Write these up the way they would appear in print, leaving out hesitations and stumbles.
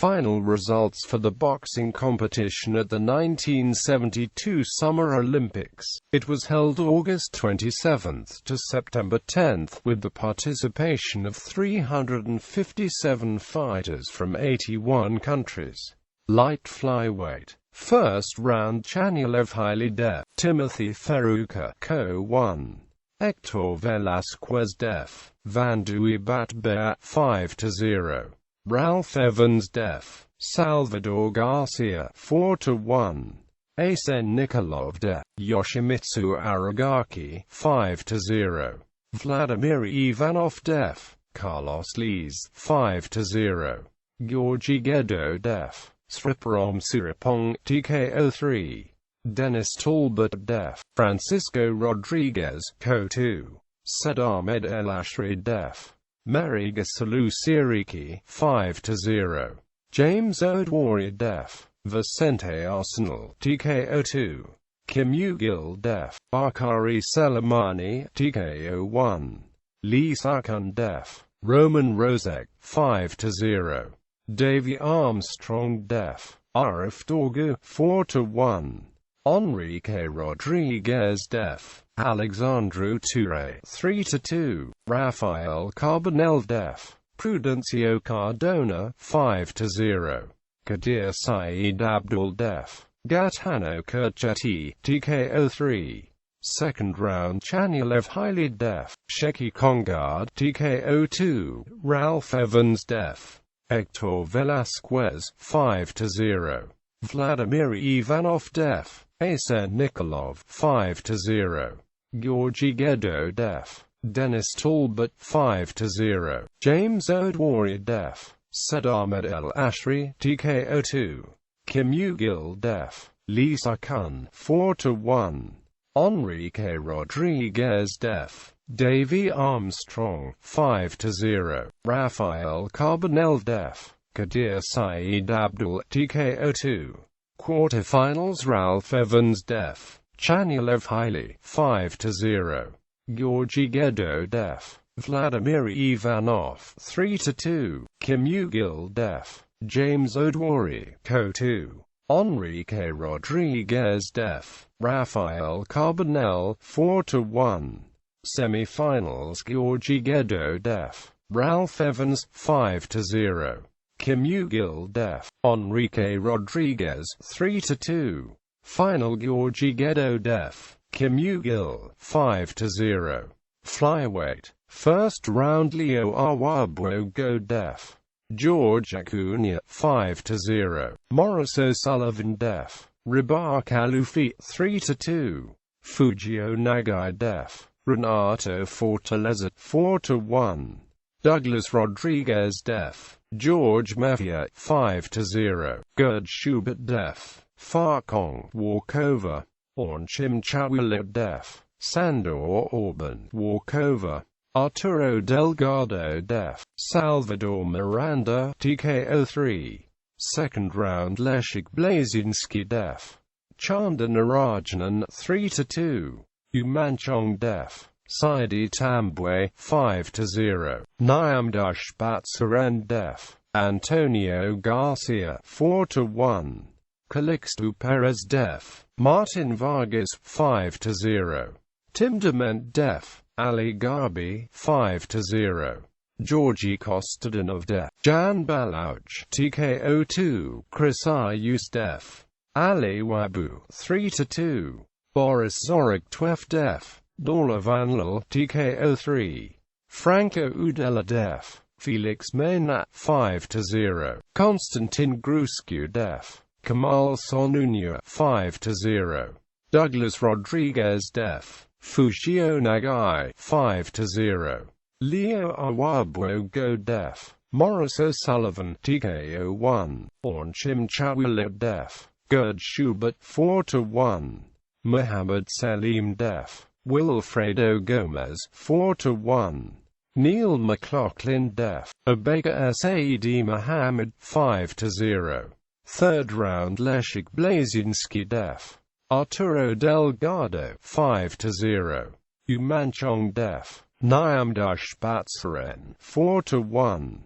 Final results for the boxing competition at the 1972 Summer Olympics. It was held August 27 to September 10, with the participation of 357 fighters from 81 countries. Light flyweight. First round: Chaniev Haile Timothy Feruka Co. 1. Hector Velasquez Def. Vanduibat Bear 5-0. Ralph Evans Def. Salvador Garcia 4-1. Asen Nikolov Def. Yoshimitsu Aragaki 5-0. Vladimir Ivanov Def. Carlos Lees 5-0. Georgi Gedo Def. Sriparam Suripong TKO 3. Dennis Talbot Def. Francisco Rodriguez Co. 2. Said Ahmed El Ashri Def. Meriga Salu Siriki 5-0. James Odwari Def. Vicente Arsenal TKO 2. Kim Ugil Def. Bakari Selemani TKO 1. Lee Sakun Def. Roman Rosek 5-0. Davy Armstrong Def. Arif Dorgu 4-1. Enrique Rodriguez Def. Alexandru Toure 3-2. Rafael Carbonell Def. Prudencio Cardona 5-0. Kadir Saeed Abdul Def. Gaetano Kurcheti TKO 3. Second round: Chaniev Haile Def. Sheki Kongard TKO 2. Ralph Evans Def. Hector Velasquez 5-0. Vladimir Ivanov Def. Asen Nikolov 5-0. Georgi Gedo Def. Dennis Talbot 5-0. James Odwari Def. Said Ahmed El Ashri TKO 2. Kim Ugil Def. Lee Sakun 4-1. Enrique Rodriguez Def. Davy Armstrong 5-0. Rafael Carbonell Def. Kadir Saeed Abdul TKO 2. Quarterfinals: Ralph Evans Def. Chaniev Haile 5-0. Georgi Gedo Def. Vladimir Ivanov 3-2. Kim Ugil Def. James Odwari Co. 2. Enrique Rodriguez Def. Rafael Carbonell 4-1. Semi-finals: Georgi Gedo Def. Ralph Evans 5-0. Kim Ugil Def. Enrique Rodriguez 3-2. Final: Georgi Gedo Def. Kim Ugil 5-0. Flyweight. First round: Leo Awabuogo Def. George Acuna 5-0. Morris O'Sullivan Def. Ribar Kalufi 3-2. Fujio Nagai Def. Renato Fortaleza 4-1. Douglas Rodriguez Def. George Mafia 5-0. Gerd Schubert Def. Farkong walkover. Ornchim Chawilit Def. Sandor Orban walkover. Arturo Delgado Def. Salvador Miranda TKO 3. Second round: Leszek Blazinski Def. Chanda Narajanan 3-2. Umanchong Def. Saidi Tambwe 5-0. Nyamdash Batsuren Def. Antonio Garcia 4-1. Calixto Perez Def. Martin Vargas 5-0. Tim Dement Def. Ali Garbi 5-0. Georgi Kostadinov Def. Jan Balouch TKO 2. Chris Ayus Def. Ali Wabu 3-2. Boris Zorik Twef Def. Dora Vanlil TKO 3. Franco Udella Def. Felix Maynat 5-0. Konstantin Gruscu Def. Kamal Sonunya 5-0. Douglas Rodriguez Def. Fujio Nagai 5-0. Leo Awabuogo Def. Morris O'Sullivan TKO 1. Ornchim Chawilit Def. Gerd Schubert 4-1. Muhammad Salim Def. Wilfredo Gomez 4-1. Neil McLaughlin Def. Obega Saidi Muhammad 5-0. Third round: Leszek Blazinski Def. Arturo Delgado 5-0. Umanchong Def. Nyamdash Batsuren 4-1.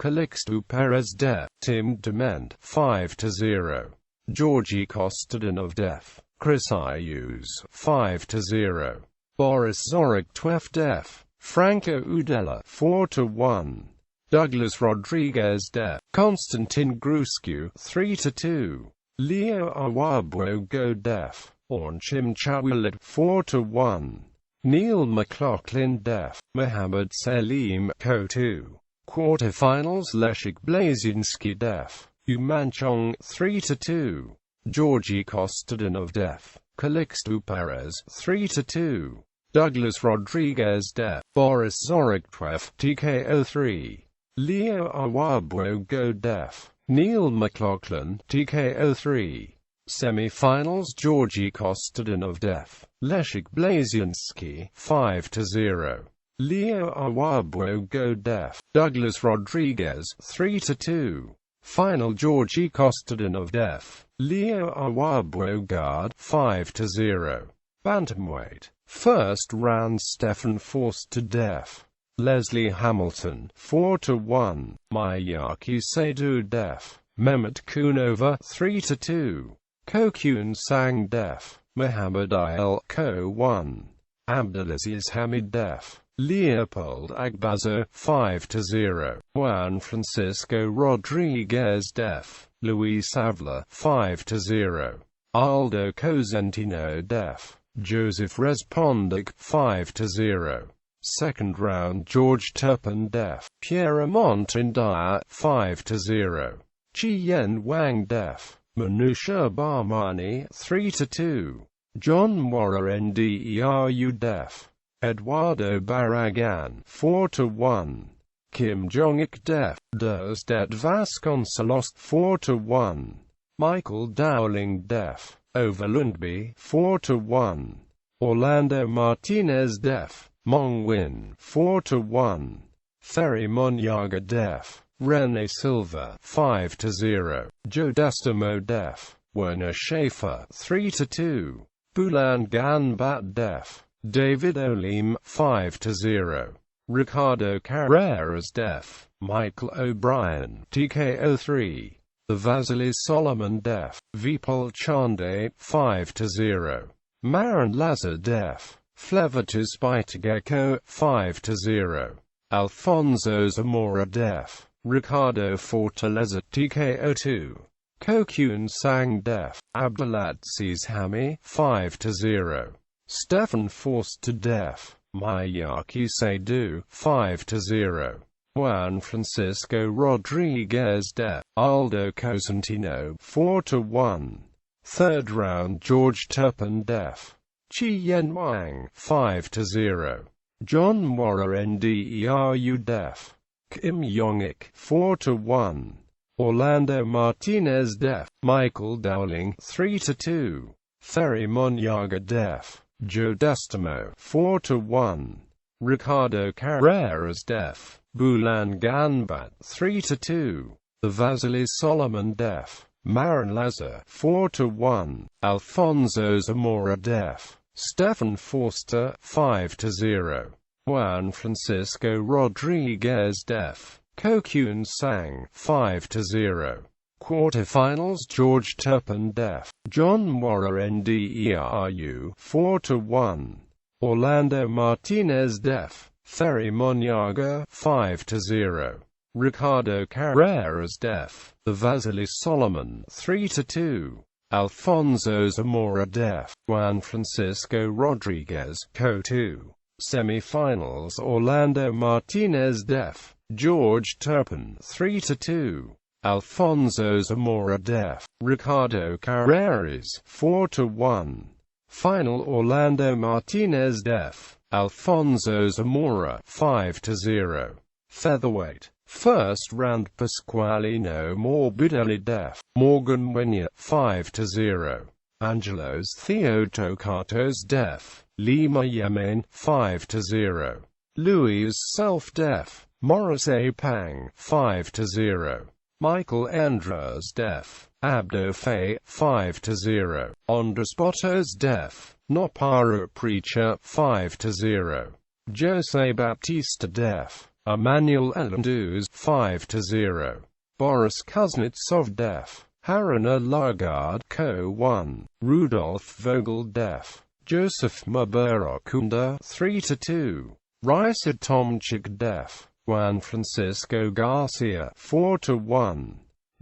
Calixto Perez def. Tim Dement 5-0. Georgi Kostadinov def. Chris Iuse 5-0. Boris Zorek 12 def. Franco Udella 4-1. Douglas Rodriguez def. Konstantin Gruscu 3-2. Leo Awabwo go def. Ornchim Chawilid 4-1. Neil McLaughlin def. Mohammad Selim co 2. Quarterfinals Leszek Blazinski def. Umanchong 3-2. Georgi Kostadinov def. Calixto Perez 3-2. Douglas Rodriguez def. Boris Zorek 12 TKO 3. Leo Awabwo go def. Neil McLaughlin TKO 3. Semi-finals Georgi Kostadinov def. Leszek Blazinski 5-0. Leo Awabwo go def. Douglas Rodriguez 3-2. Final Georgi Kostadinov def. Leo Awabwo guard 5-0. Bantamweight. First round Stefan Forst to def. Leslie Hamilton 4-1. Mayaki Saidu def. Mehmet Kunova 3-2. Kokyun Sang def. Muhammad Il Co 1. Abdulaziz Hamid def. Leopold Agbazo 5-0. Juan Francisco Rodriguez def. Luis Avila 5-0. Aldo Cosentino def. Joseph Respondic 5-0. Second round George Turpin def. Pierre-Mont India 5-0. Chien Wang def. Manusha Barmani 3-2. John Mora Nderu def. Eduardo Barragan 4-1. Kim Jong-ik def. Durstet Vasconcelos 4-1. Michael Dowling def. Overlundby 4-1. Orlando Martinez def. Mong Win 4-1. Ferry Monyaga def. Rene Silva 5-0. Joe Destamo def. Werner Schaefer 3-2. Bulan Ganbat def. David Olim 5-0. Ricardo Carreras def. Michael O'Brien TKO 3. The Vasily Solomon def. Vipul Chande 5-0. Marin Lazar def. Flevitus Bitageko 5-0. Alfonso Zamora def. Ricardo Fortaleza TKO 2. Kokyun Sang def. Abdulaziz Hami 5-0. Stefan Forst to def. Mayaki Saidu 5-0. Juan Francisco Rodriguez def. Aldo Cosentino 4-1. Third round George Turpin def. Chien Wang 5-0. John Mora Nderu def. Kim Jong-ik 4-1. Orlando Martinez def. Michael Dowling 3-2. Ferry Monyaga def. Joe Destamo 4-1. Ricardo Carreras def. Bulan Ganbat 3-2. The Vasily Solomon def. Marin Lazar 4-1. Alfonso Zamora def. Stefan Forster 5-0. Juan Francisco Rodriguez def. Kokyun Sang 5-0. Quarterfinals George Turpin def. John Mora Nderu 4-1. Orlando Martinez def. Ferry Monyaga 5-0. Ricardo Carreras def. The Vasily Solomon 3-2. Alfonso Zamora def. Juan Francisco Rodriguez co 2. Semi-finals Orlando Martinez def. George Turpin 3-2. Alfonso Zamora def. Ricardo Carreras 4-1. Final Orlando Martinez def. Alfonso Zamora 5-0. Featherweight. First round Pasqualino Morbidelli def. Morgan Winya 5-0. Angelos Theotokatos def. Lima Yemen 5-0. Louis Self def. Morris A. Pang 5-0. Michael Andras def. Abdo Faye 5-0. Andres Botos def. Nopara Preacher 5-0. Jose Baptista def. Emmanuel Elanduz 5-0. Boris Kuznetsov def. Haruna Lagarde Co 1. Rudolf Vogel def. Joseph Mubarakunda 3-2. Raisa Tomchik def. Juan Francisco Garcia 4-1.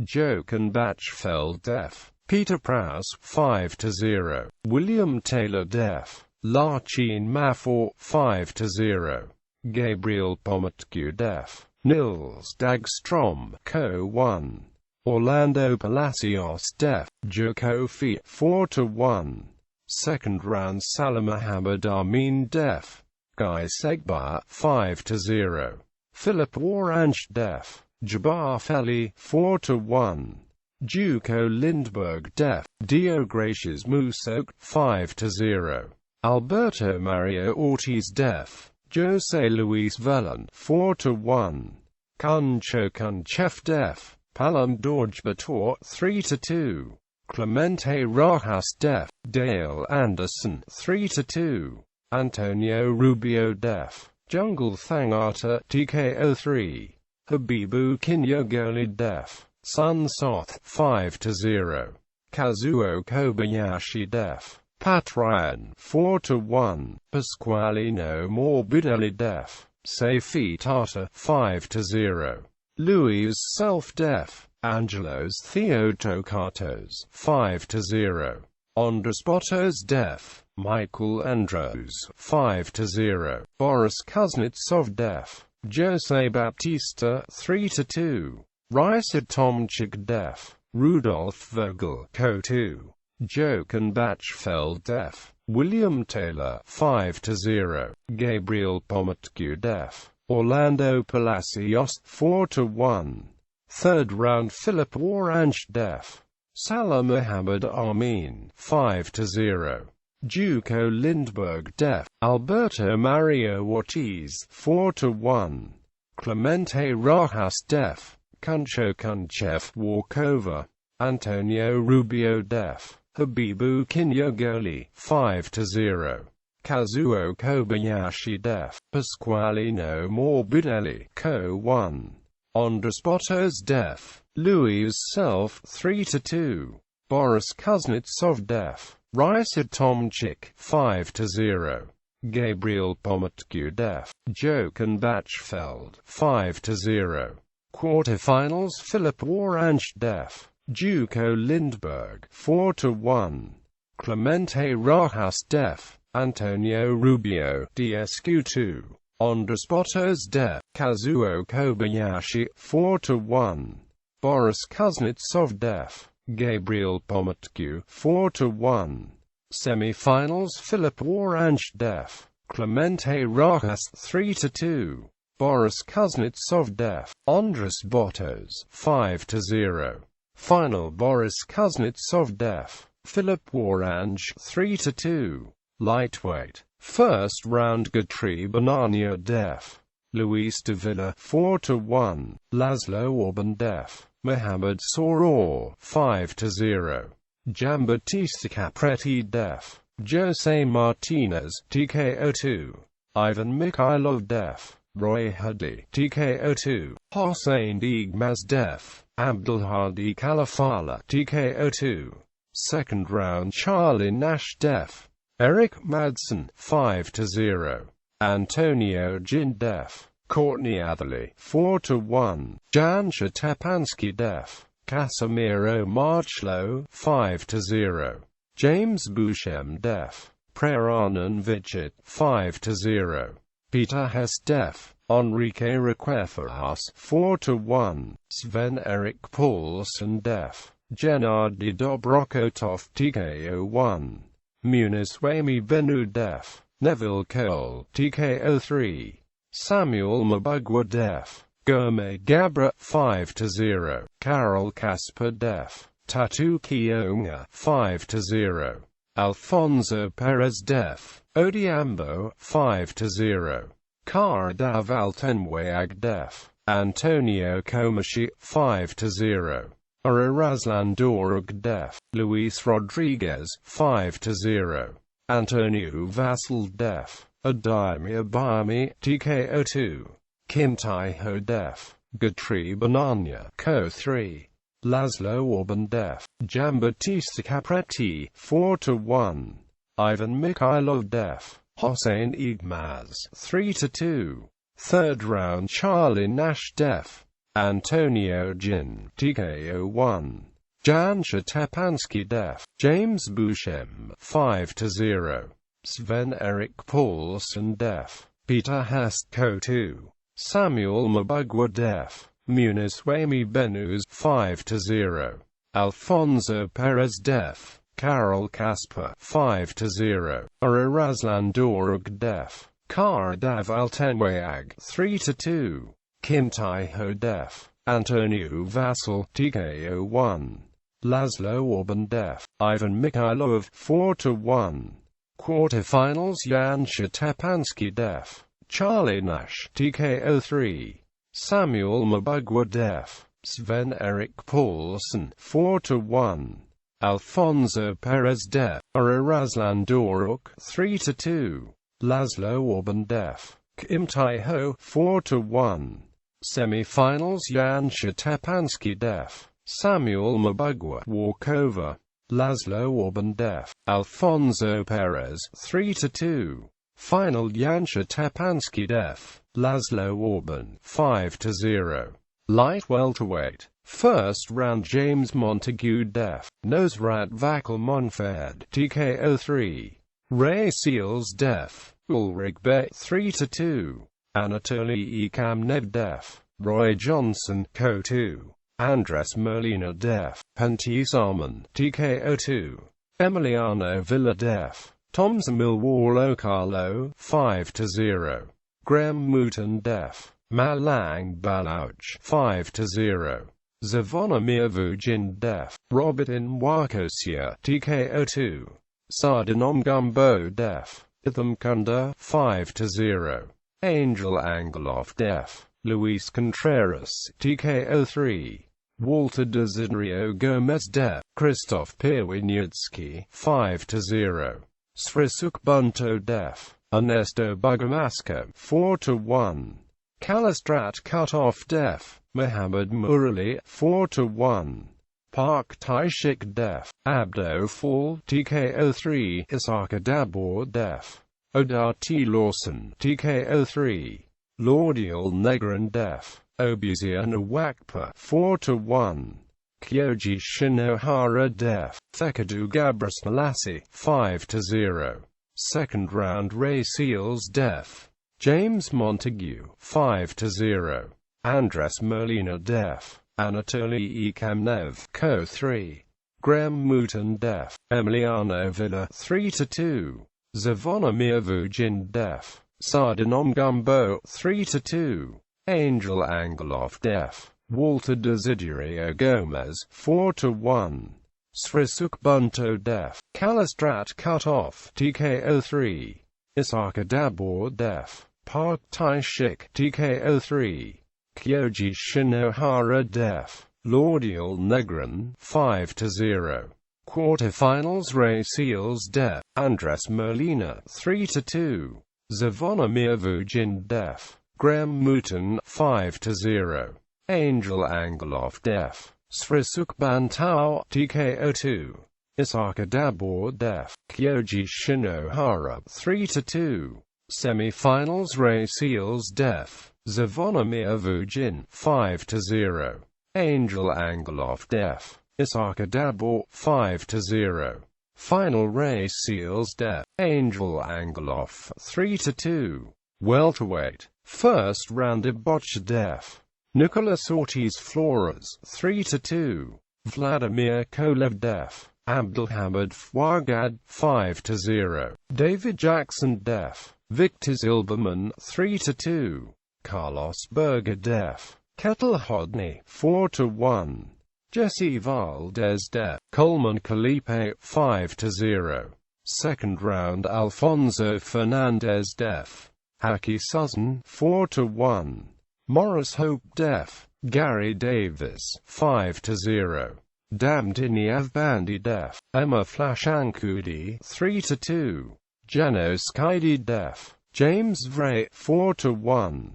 Jochen Bachfeld def. Peter Prowse 5-0. William Taylor def. Lachin Mafor 5-0. Gabriel Pomotku def. Nils Dagstrom Co 1. Orlando Palacios def. Jokofi 4-1. Second round Salah Mohammed Amin def. Guy Segbar 5-0. Philip Orange def. Jabbar Feli 4-1. Duco Lindbergh def. Diogratius Musok 5-0. Alberto Mario Ortiz def. Jose Luis Velan 4-1. Kuncho Kunchev def. Palam Dorjbator 3-2. Clemente Rojas def. Dale Anderson 3-2. Antonio Rubio def. Jungle Thangata TKO 3. Habibu Kinyogoli def. Sun Soth 5-0. Kazuo Kobayashi def. Pat Ryan 4-1. Pasqualino Morbidelli def. Seifi Tata 5-0. Louis Self def. Angelos Theotokatos 5-0. Andres Botos def. Michael Andros 5-0. Boris Kuznetsov def. Jose Baptista 3-2. Raisa Tomchik def. Rudolf Vogel Co 2. Jochen Bachfeld def. William Taylor 5-0. Gabriel Pomotku def. Orlando Palacios 4-1. Third round Philip Orange def. Salah Mohammed Amin 5-0. Duco Lindbergh def. Alberto Mario Ortiz 4-1. Clemente Rojas def. Kuncho Kunchev walkover. Antonio Rubio def. Habibu Kinyogoli 5-0. Kazuo Kobayashi def. Pasqualino Morbidelli Co 1. Andres Botos def. Louis Self 3-2. Boris Kuznetsov def. Raisa Tomchik 5-0. Gabriel Pomotku def. Jochen Bachfeld 5-0. Quarterfinals Philip Orange def. Duco Lindbergh 4-1. Clemente Rojas def. Antonio Rubio DSQ2. Andres Botos def. Kazuo Kobayashi 4-1. Boris Kuznetsov def. Gabriel Pomotku 4-1. Semi-finals Philip Orange def. Clemente Rojas 3-2. Boris Kuznetsov def. Andres Botos 5-0. Final Boris Kuznetsov def. Philip Orange 3-2. Lightweight. First round Gatri Banania def. Luis Davila 4-1. Laszlo Orban def. Mohamed Soror 5-0. Giambattista Capretti def. Jose Martinez TKO 2. Ivan Mikhailov def. Roy Hudley TKO 2. Hossein Digmaz def. Abdulhadi Kalafala TKO 2. Second round Charlie Nash def. Eric Madsen 5-0. Antonio Jin def. Courtney Atherley 4-1. Jan Stepansky def. Casemiro Marchlow 5-0. James Bushem def. Preranan Vichit 5-0. Peter Hess def. Enrique Requeferas 4-1. Sven Erik Paulsen def. Gennady Dobrokotov TKO 1. Muniz Wami Benu def. Neville Cole TKO 3. Samuel Mabugwa def. Gourmet Gabra 5-0. Carol Casper def. Tatu Kionga 5-0. Alfonso Perez def. Odiambo 5-0. Kardav Altenwag def. Antonio Komashi 5-0. Razlan Dorug def. Luis Rodriguez 5-0. Antonio Vassal def. Adamir Bami TKO 2. Kim Tai-ho def. Gatri Bananya Co 3. Laszlo Orban def. Giambattista Capretti 4-1. Ivan Mikhailov def. Hossein Igmaz 3-2. Third round Charlie Nash def. Antonio Gin TKO 1. Jan Stepansky def. James Bushem 5-0. Sven-Erik Paulsen def. Peter Hest Co 2. Samuel Mabugwa def. Muniswamy Benuz 5-0. Alfonso Perez def. Karol Kasper 5-0. Razlan Dorog def. Kardav Altenwayag 3-2. Kim Tai-ho def. Antonio Vasil TKO 1. Laszlo Orban def. Ivan Mikhailov 4-1. Quarterfinals Jan Stepansky def. Charlie Nash TKO 3. Samuel Mabugwa def. Sven-Erik Paulsen 4-1. Alfonso Perez def. Razlan Dorok 3-2. Laszlo Orban def. Kim Tai-ho 4-1. Semi-finals Jan Stepansky def. Samuel Mabugwa walkover. Laszlo Orban def. Alfonso Perez 3-2. Final Jan Stepansky def. Laszlo Orban 5-0. Light welterweight. First round James Montague def. Nosrat Vakel Monfed TKO 3. Ray Seals def. Ulrich Bey 3-2. Anatoly Kamnev def. Roy Johnson Co 2. Andres Molina def. Pantis Arman TKO 2. Emiliano Villa def. Toms Millwall Carlo 5-0. Graham Mouton def. Malang Balouch 5-0. Zvonimir Vujin def. Robert Nwakosia TKO 2. Sardinom Gumbo def. Itham Kunda 5-0. Angel Angelov def. Luis Contreras TKO 3. Walter Desiderio Gomez def. Krzysztof Pierwiniewski 5-0. Srisuk Bunto def. Ernesto Bugamasco 4-1. Kalistrat Cutoff def. Muhammad Murali 4-1. Park Taishik def. Abdo Fall TKO 3. Isaka Dabor def. Odar T. Lawson TKO 3. Laudial Negrin def. Obuzia Nwakpa 4-1. Kyoji Shinohara def. Thekadu Gabras Malassi 5-0. Second round Ray Seals def. James Montague 5-0. Andres Molina def. Anatoly Kamnev Co 3. Graham Mouton def. Emiliano Villa 3-2. Zvonimir Vujin def. Sardinom Gumbo 3-2. Angel Angelov def. Walter Desiderio Gomez 4-1. Srisuk Bunto def. Kalistrat Cutoff TKO 3. Isaka Dabor def. Park Taishik TKO 3. Kyoji Shinohara def. Laudial Negrin 5-0. Quarterfinals Ray Seals def. Andres Molina 3-2. Zvonimir Vujin def. Graham Mouton 5-0. Angel Angelov def. Srisuk Bantao TKO 2. Isaka Dabor def. Kyoji Shinohara 3-2. Semi-finals Ray Seals def. Zvonimir Vujin 5-0. Angel Angelov def. Isaka Dabor 5-0. Final Ray Seals def. Angel Angelov 3-2. Welterweight. First round Ibocha def. Nicolas Ortiz Flores 3-2. Vladimir Kolev def. Abdulhamid Fouagad 5-0. David Jackson def. Victor Zilberman 3-2. Carlos Berger def. Ketel Hodney 4-1. Jesse Valdez def. Coleman Kalipe 5-0. Second round Alfonso Fernandez def. Haki Suzan 4-1. Morris Hope def. Gary Davis 5-0. Damdiniav Bandi def. Emma Flashankudi 3-2. Janos Kaidi def. James Vray 4-1.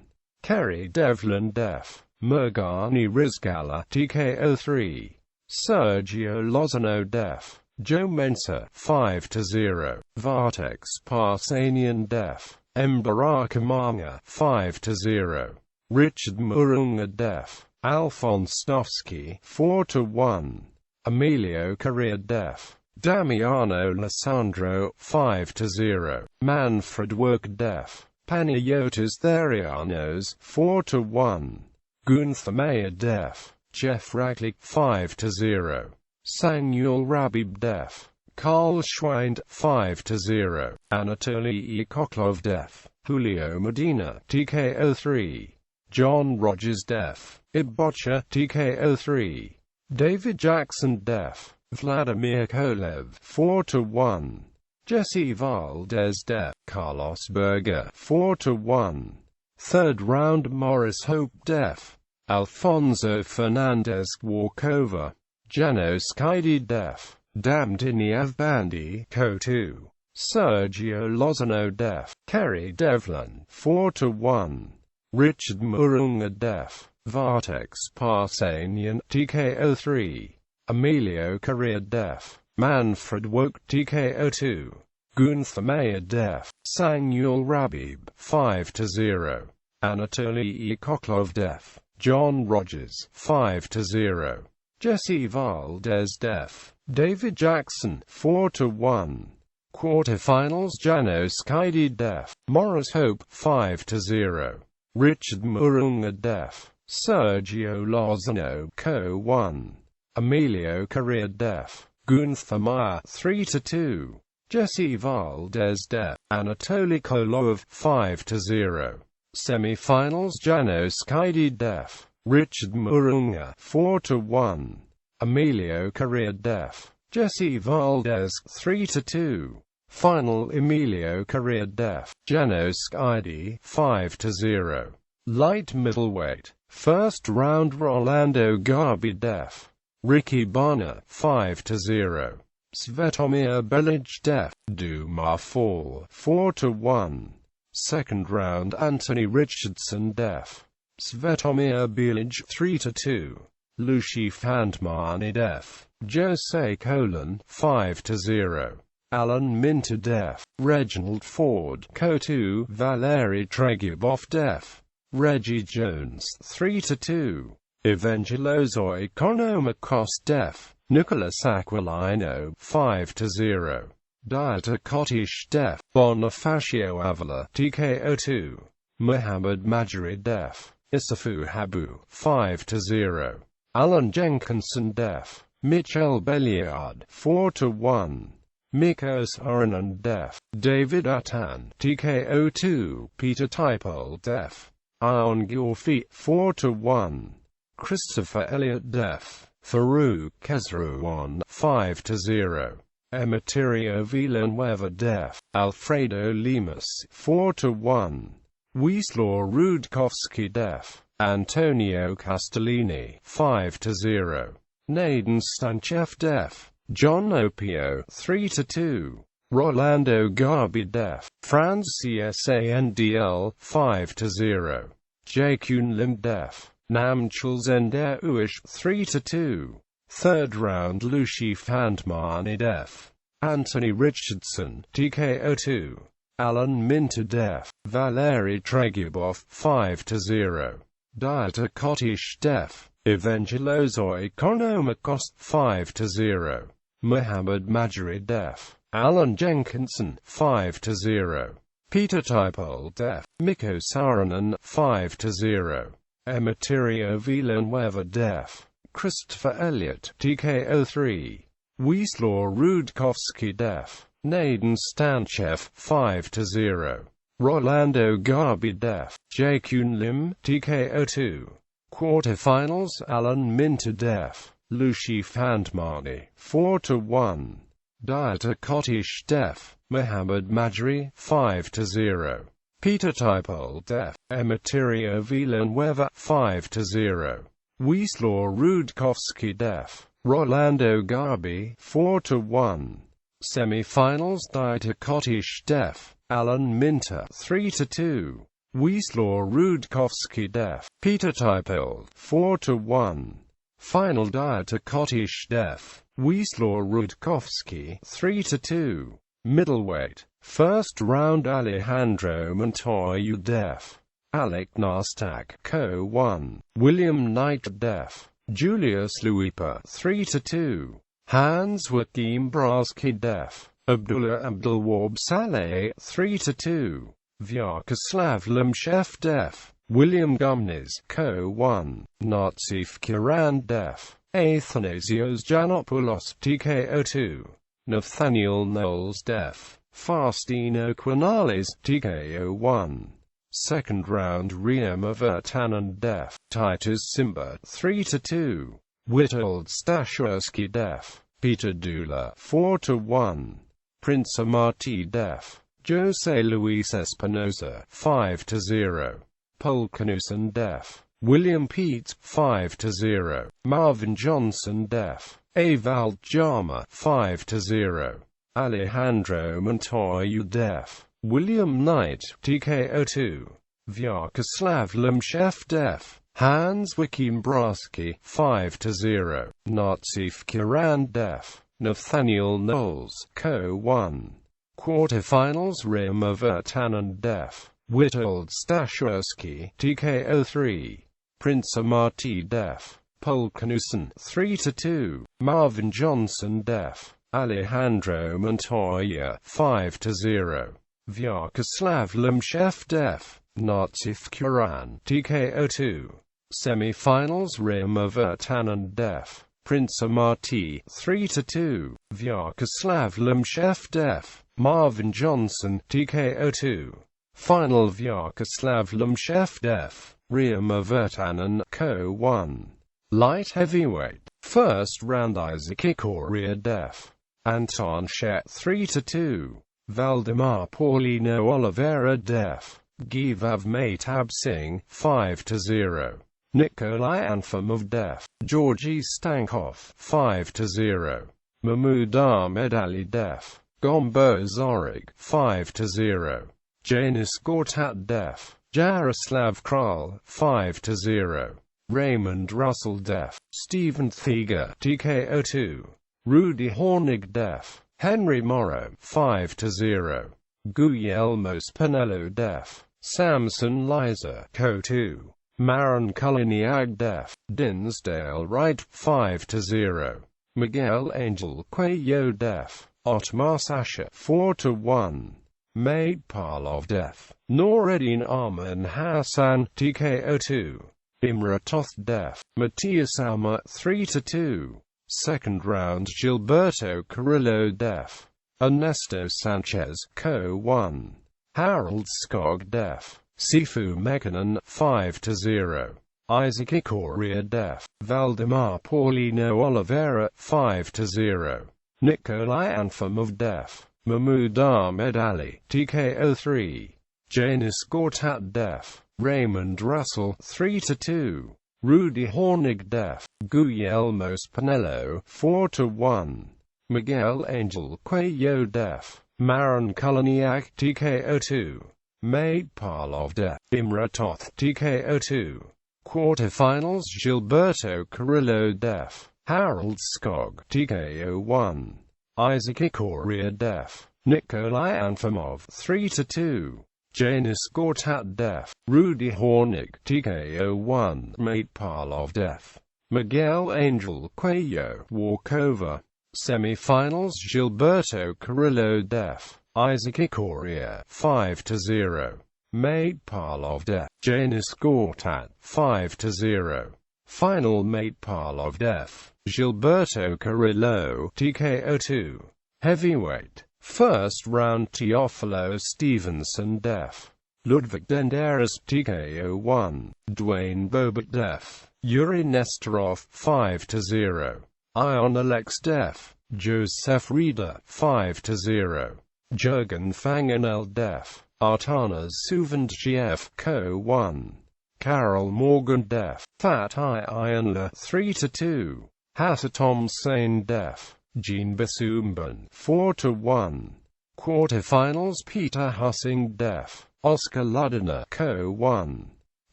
Kerry Devlin def. Murgani Rizgala TKO 3. Sergio Lozano def. Joe Mensah 5-0. Vartex Parsanian def. Mbarakamanga 5-0. Richard Murunga def. Alphonse Stovsky 4-1. Emilio Correa def. Damiano Lissandro 5-0. Manfred Work def. Panayotis Therianos 4-1. Gunther Mayer def. Jeff Raglick 5-0. Samuel Rabib def. Karl Schwind 5-0. Anatoly Koklov def. Julio Medina TKO 3. John Rogers def. Ibocha TKO 3. David Jackson def. Vladimir Kolev 4-1. Jesse Valdez def. Carlos Berger 4-1. Third round Morris Hope def. Alfonso Fernandez walkover. Janos Kaidi def. Damdiniav Bandi Co 2. Sergio Lozano def. Kerry Devlin 4-1. Richard Murunga def. Vartex Parsanian TKO 3. Emilio Correa def. Manfred Woke TKO 2. Gunther Mayer def. Samuel Rabib 5-0. Anatoly Koklov def. John Rogers 5-0. Jesse Valdez def. David Jackson 4-1. Quarterfinals Janos Kaidi def. Morris Hope 5-0. Richard Murunga def. Sergio Lozano Co 1. Emilio Correa def. Gunther Mayer 3-2. Jesse Valdez def. Anatoly Kolov 5-0. Semi-finals Janos Kaidi def. Richard Murunga 4-1. Emilio Correa def. Jesse Valdez 3-2. Final Emilio Correa def. Janos Kaidi 5-0. Light middleweight. First round Rolando Garbi def. Ricky Barner 5-0. Svetomir Belic def. Duma Fall 4-1. Second round Anthony Richardson def. Svetomir Belic 3-2. Lucy Fantmani def. Jose Colon 5-0. Alan Minter def. Reginald Ford Co 2. Valery Tregyabov def. Reggie Jones 3-2. Evangelos Oikonomikos def. Nicholas Aquilino 5-0. Dieter Kotish def. Bonifacio Avila TKO 2. Muhammad Majri def. Isafu Habu 5-0. Alan Jenkinson def. Michel Belliard 4-1. Mikos Aranan def. David Atan TKO 2. Peter Typol def. Ion Gyorfi 4-1. Christopher Elliott def. Farouk Kesrouan 5-0. Emeterio Villanueva def. Alfredo Lemus 4-1. Wisław Rudkowski def. Antonio Castellini 5-0. Naden Stanchev def. John Opio 3-2. Rolando Garbi def. Franz Csandl 5-0. Jaekun Lim def. Namchul Zender Uish 3-2. Third round Lucy Fantmani def. Anthony Richardson TKO 2. Alan Minter def. Valery Tregyabov 5-0. Dieter Kotish def. Evangelos Oikonomikos 5-0. Muhammad Majri def. Alan Jenkinson 5-0. Peter Typol def. Mikko Saarinen 5-0. Emeterio Villanueva def. Christopher Elliott TKO 3. Wisław Rudkowski def. Naden Stanchev 5-0. Rolando Garbi def. Jaekun Lim TKO 2. Quarterfinals Alan Minter def. Lucy Fantmani 4-1. Dieter Kotish def. Muhammad Majri 5-0. Peter Typol def. Emeterio Villanueva 5-0. Wisław Rudkowski def. Rolando Garbi 4-1. Semi-finals Dieter Kotish def. Alan Minter 3-2. Wisław Rudkowski def. Peter Typold 4-1. Final Dieter Kottisch def. Wisław Rudkowski 3-2. Middleweight. First round Alejandro Montoya def. Alec Nastak Co 1. William Knight def. Julius Luipa 3-2. Hans Joachim Braski def. Abdullah Abdulwahab Saleh 3-2. Vyacheslav Lemchev def. William Gumnes Co 1. Natsif Kiran def. Athanasios Giannopoulos TKO 2. Nathaniel Knowles def. Faustino Quinales TKO 1. Second round Rima Virtanen def. Titus Simba 3-2. Witold Stashurski def. Peter Dula 4-1. Prince Amati def. Jose Luis Espinosa 5-0. Polkanusen def. William Peet 5-0. Marvin Johnson def. Evald Jama 5-0. Alejandro Montoya def. William Knight TKO 2. Vyacheslav Lemchev def. Hans Joachim Braski 5-0. Natsif Kiran def. Nathaniel Knowles Co 1. Quarterfinals Rima Virtanen def. Witold Stashurski TKO 3. Prince Amati def. Polkanusen 3-2. Marvin Johnson def. Alejandro Montoya 5-0. Vyacheslav Lemchev def. Natsif Kiran TKO 2. Semi-finals Rima Virtanen def. Prince Amati 3-2. Vyacheslav Lemchev def. Marvin Johnson TKO 2. Final Vyacheslav Lemchev def. Rima Virtanen Co 1. Light heavyweight. First round Isaac Ikoria def. Anton Shet 3-2. Valdemar Paulino Oliveira def. Givav Maitab Singh 5-0. Nikolai Anfimov def. Georgy Stankov 5-0. Mahmoud Ahmed Ali def. Gombo Zorig 5-0. Janis Gortat def. Jaroslav Kral 5-0. Raymond Russell def. Stephen Thieger TKO 2. Rudy Hornig def. Henry Morrow 5-0. Guillermo Spinello def. Samson Liza Co 2. Maron Kuliniag def. Dinsdale Wright 5-0. Miguel Angel Cuello def. Otmar Sasha 4-1. Maid Parlov def. Noureddin Arman Hassan TKO 2. Imre Toth def. Matthias Alma 3-2. Second round Gilberto Carrillo def. Ernesto Sanchez Co 1. Harold Skog def. Sifu Mekanen 5-0. Isaac Ikoria def. Valdemar Paulino Oliveira 5-0. Nikolai Anfimov def. Mahmoud Ahmed Ali TKO 3. Janis Gortat def. Raymond Russell 3-2. Rudy Hornig def. Guillermo Spinello 4-1. Miguel Angel Cuello def. Maron Kuliniak TKO 2. Maid Parlov def. Imre Toth TKO 2. Quarterfinals Gilberto Carrillo def. Harold Skog TKO 1. Isaac Ikoria def. Nikolai Anfimov 3-2. Janis Gortat def. Rudy Hornig TKO 1. Maid Parlov def. Miguel Angel Cuello walkover. Semi-finals Gilberto Carrillo def. Isaac Ikoria 5-0. Maid Parlov def. Janis Gortat 5-0. Final Maid Parlov def. Gilberto Carrillo TKO 2. Heavyweight. First round Teofilo Stevenson def. Ludwig Denderas TKO 1. Dwayne Bobert def. Yuri Nestorov 5-0. Ion Alex def. Joseph Rieder 5-0. Jurgen Fanganel def. Artanas Suvandgiev Co 1. Carol Morgan def. Fatih Ionla 3-2. Hasatom Sane def. Jean Besumban 4-1. Quarterfinals: Peter Hussing def. Oscar Ludiner Co. 1.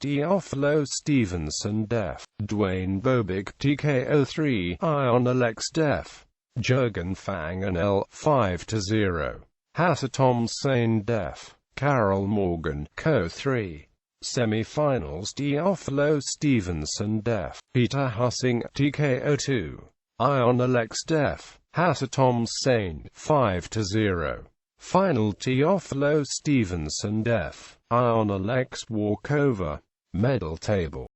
Teofilo Stevenson def. Dwayne Bobic TKO 3. Ion Alex def. Jurgen Fang and L. 5-0. Hassa Tom Sane def. Carol Morgan Co. 3. Semi-finals: Teofilo Stevenson def. Peter Hussing TKO 2. Ion Alex def. Hassa Tom Sane 5-0. Final: Teofilo Stevenson def. Ion Alex walkover. Medal table.